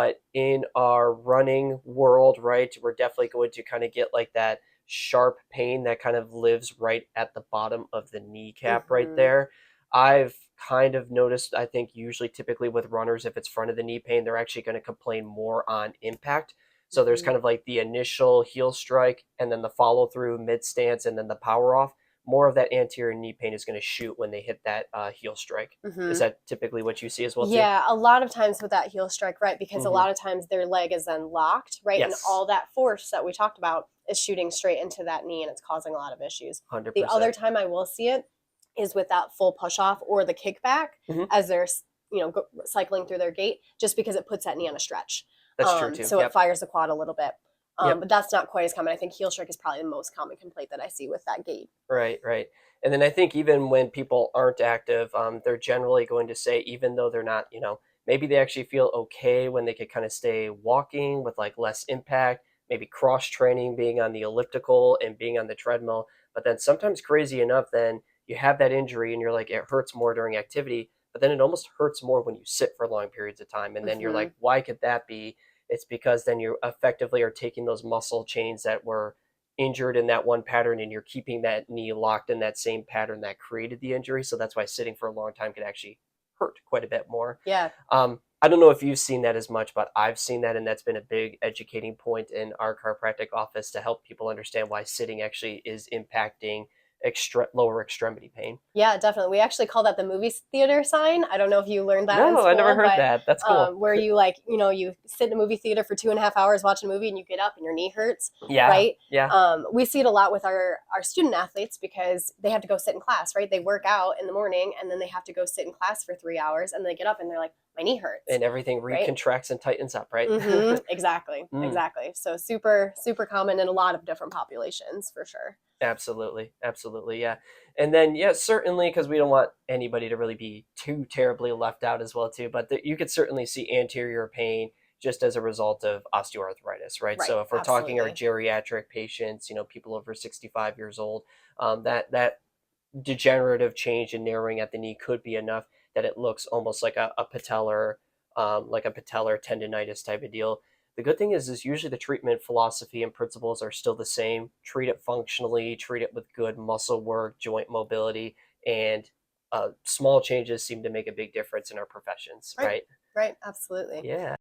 But in our running world, right, we're definitely going to kind of get like that sharp pain that kind of lives right at the bottom of the kneecap right Mm-hmm. there. I've kind of noticed, I think usually typically with runners, if it's front of the knee pain, they're actually going to complain more on impact. So there's Mm-hmm. kind of like the initial heel strike and then the follow through mid stance and then the power off. More of that anterior knee pain is going to shoot when they hit that heel strike. Is Mm-hmm. that typically what you see as well too? Yeah, a lot of times with that heel strike, right? Because a Hmm. lot of times their leg is then locked, right? And Yes, all that force that we talked about is shooting straight into that knee and it's causing a lot of issues. The other 100%. time I will see it is with that full push off or the kickback Hmm. as they're, cycling through their gait, just because it puts that knee on a stretch. That's true too. So it Yep. fires the quad a little bit. Yep. But that's not quite as common. I think heel strike is probably the most common complaint that I see with that gait. Right, right. And then I think even when people aren't active, they're generally going to say, even though they're not, maybe they actually feel okay when they could kind of stay walking with like less impact, maybe cross training, being on the elliptical and being on the treadmill. But then sometimes crazy enough, then you have that injury and you're like, it hurts more during activity, but then it almost hurts more when you sit for long periods of time. And then you're Mm-hmm. like, why could that be? It's because then you effectively are taking those muscle chains that were injured in that one pattern and you're keeping that knee locked in that same pattern that created the injury. So that's why sitting for a long time could actually hurt quite a bit more. Yeah. I don't know if you've seen that as much, but I've seen that, and that's been a big educating point in our chiropractic office to help people understand why sitting actually is impacting lower extremity pain. Yeah, definitely. We actually call that the movie theater sign. I don't know if you learned that in No, I never school, heard but that. That's cool. where you you sit in a movie theater for 2.5 hours watching a movie and you get up and your knee hurts, Yeah, right? yeah. We see it a lot with our student athletes because they have to go sit in class, right? They work out in the morning and then they have to go sit in class for 3 hours and they get up and they're like, my knee hurts, And everything right? recontracts and tightens up, right? Exactly, Mm. exactly. So super, super common in a lot of different populations for sure. Absolutely, absolutely, yeah. And then, yeah, certainly, because we don't want anybody to really be too terribly left out as well, too. But you could certainly see anterior pain just as a result of osteoarthritis, right? Right, So if we're talking our absolutely. geriatric patients, people over 65 years old, that degenerative change and narrowing at the knee could be enough that it looks almost like a patellar tendonitis type of deal. The good thing is usually the treatment philosophy and principles are still the same. Treat it functionally, treat it with good muscle work, joint mobility, and small changes seem to make a big difference in our professions, Right, right? right, absolutely. Yeah.